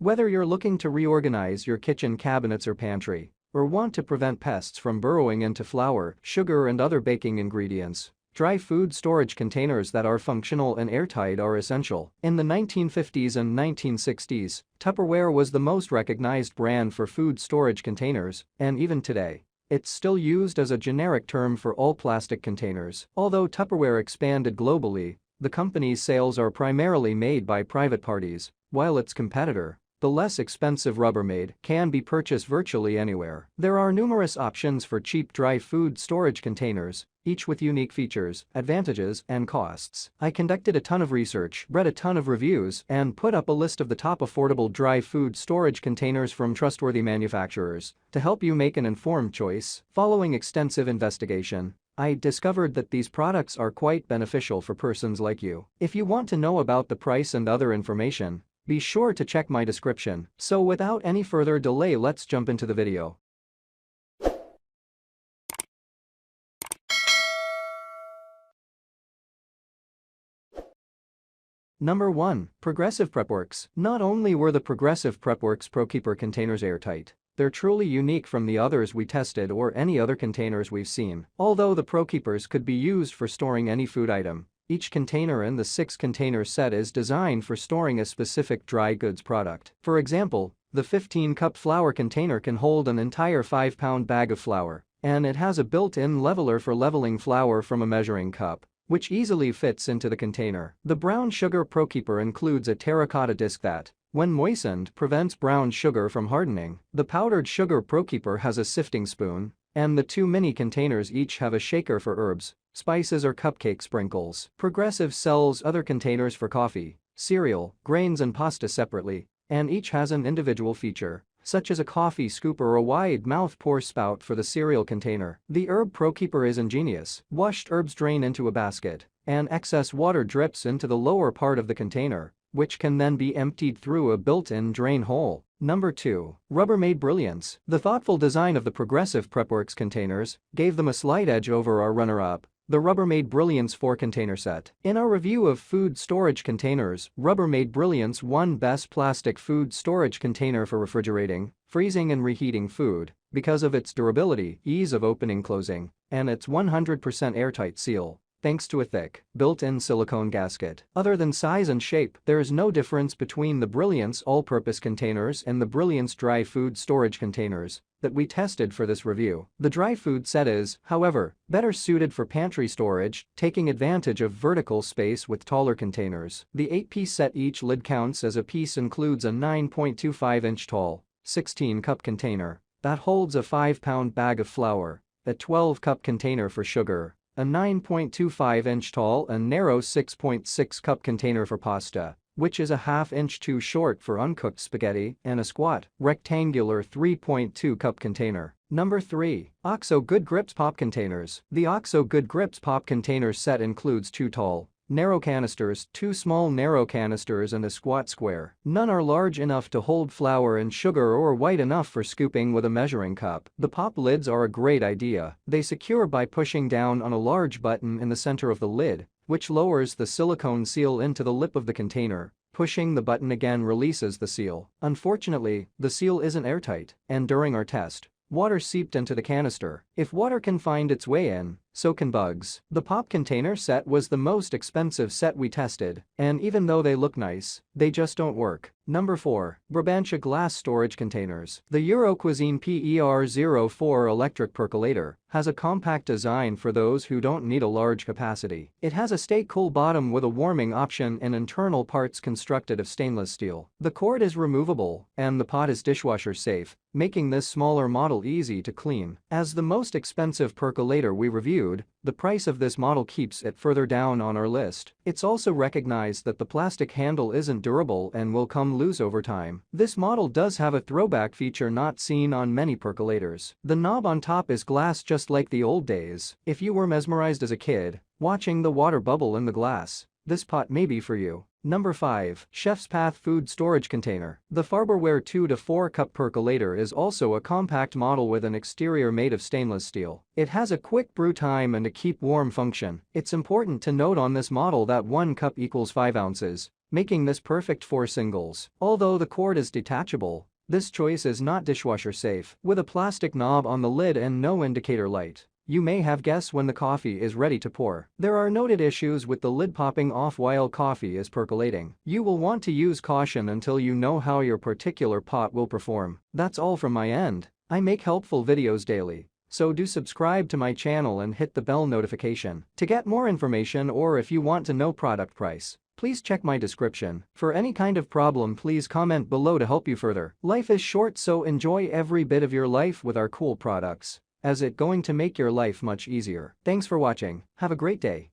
Whether you're looking to reorganize your kitchen cabinets or pantry, or want to prevent pests from burrowing into flour, sugar and other baking ingredients, dry food storage containers that are functional and airtight are essential. In the 1950s and 1960s, Tupperware was the most recognized brand for food storage containers, and even today, it's still used as a generic term for all plastic containers. Although Tupperware expanded globally, the company's sales are primarily made by private parties, while its competitor, the less expensive Rubbermaid, can be purchased virtually anywhere. There are numerous options for cheap dry food storage containers, each with unique features, advantages, and costs. I conducted a ton of research, read a ton of reviews, and put up a list of the top affordable dry food storage containers from trustworthy manufacturers to help you make an informed choice. Following extensive investigation, I discovered that these products are quite beneficial for persons like you. If you want to know about the price and other information, be sure to check my description. So without any further delay, let's jump into the video. Number 1. Progressive Prepworks. Not only were the Progressive Prepworks ProKeeper containers airtight, they're truly unique from the others we tested or any other containers we've seen. Although the ProKeepers could be used for storing any food item, each container in the 6-container set is designed for storing a specific dry goods product. For example, the 15-cup flour container can hold an entire 5-pound bag of flour, and it has a built-in leveler for leveling flour from a measuring cup, which easily fits into the container. The brown sugar ProKeeper includes a terracotta disc that, when moistened, prevents brown sugar from hardening. The powdered sugar ProKeeper has a sifting spoon, and the 2 mini containers each have a shaker for herbs, spices or cupcake sprinkles. Progressive sells other containers for coffee, cereal, grains and pasta separately, and each has an individual feature, such as a coffee scooper or a wide mouth pour spout for the cereal container. The herb ProKeeper is ingenious. Washed herbs drain into a basket, and excess water drips into the lower part of the container, which can then be emptied through a built-in drain hole. Number 2. Rubbermaid Brilliance. The thoughtful design of the Progressive Prepworks containers gave them a slight edge over our runner-up, the Rubbermaid Brilliance 4-container set. In our review of food storage containers, Rubbermaid Brilliance won Best Plastic Food Storage Container for refrigerating, freezing and reheating food because of its durability, ease of opening closing, and its 100% airtight seal, thanks to a thick, built-in silicone gasket. Other than size and shape, there is no difference between the Brilliance all-purpose containers and the Brilliance dry food storage containers that we tested for this review. The dry food set is, however, better suited for pantry storage, taking advantage of vertical space with taller containers. The 8-piece set, each lid counts as a piece, includes a 9.25-inch tall, 16-cup container that holds a 5-pound bag of flour, a 12-cup container for sugar, a 9.25-inch tall and narrow 6.6-cup container for pasta, which is a half-inch too short for uncooked spaghetti, and a squat, rectangular 3.2-cup container. Number 3. OXO Good Grips Pop Containers. The OXO Good Grips Pop Container set includes 2 tall, narrow canisters, 2 small narrow canisters and a squat square. None are large enough to hold flour and sugar or wide enough for scooping with a measuring cup. The pop lids are a great idea. They secure by pushing down on a large button in the center of the lid, which lowers the silicone seal into the lip of the container. Pushing the button again releases the seal. Unfortunately, the seal isn't airtight, and during our test, water seeped into the canister. If water can find its way in, so can bugs. The pop container set was the most expensive set we tested, and even though they look nice, they just don't work. Number 4. Brabantia Glass Storage Containers. The Euro Cuisine PER04 electric percolator has a compact design for those who don't need a large capacity. It has a stay-cool bottom with a warming option and internal parts constructed of stainless steel. The cord is removable, and the pot is dishwasher safe, making this smaller model easy to clean. As the most expensive percolator we reviewed, the price of this model keeps it further down on our list. It's also recognized that the plastic handle isn't durable and will come loose over time. This model does have a throwback feature not seen on many percolators. The knob on top is glass just like the old days. If you were mesmerized as a kid, watching the water bubble in the glass, this pot may be for you. Number 5. Chef's Path Food Storage Container. The Farberware 2 to 4 cup percolator is also a compact model with an exterior made of stainless steel. It has a quick brew time and a keep warm function. It's important to note on this model that 1 cup equals 5 ounces, making this perfect for singles. Although the cord is detachable, this choice is not dishwasher safe. With a plastic knob on the lid and no indicator light, you may have guessed when the coffee is ready to pour. There are noted issues with the lid popping off while coffee is percolating. You will want to use caution until you know how your particular pot will perform. That's all from my end. I make helpful videos daily, so do subscribe to my channel and hit the bell notification. To get more information or if you want to know product price, please check my description. For any kind of problem, please comment below to help you further. Life is short, so enjoy every bit of your life with our cool products, as it's going to make your life much easier. Thanks for watching. Have a great day.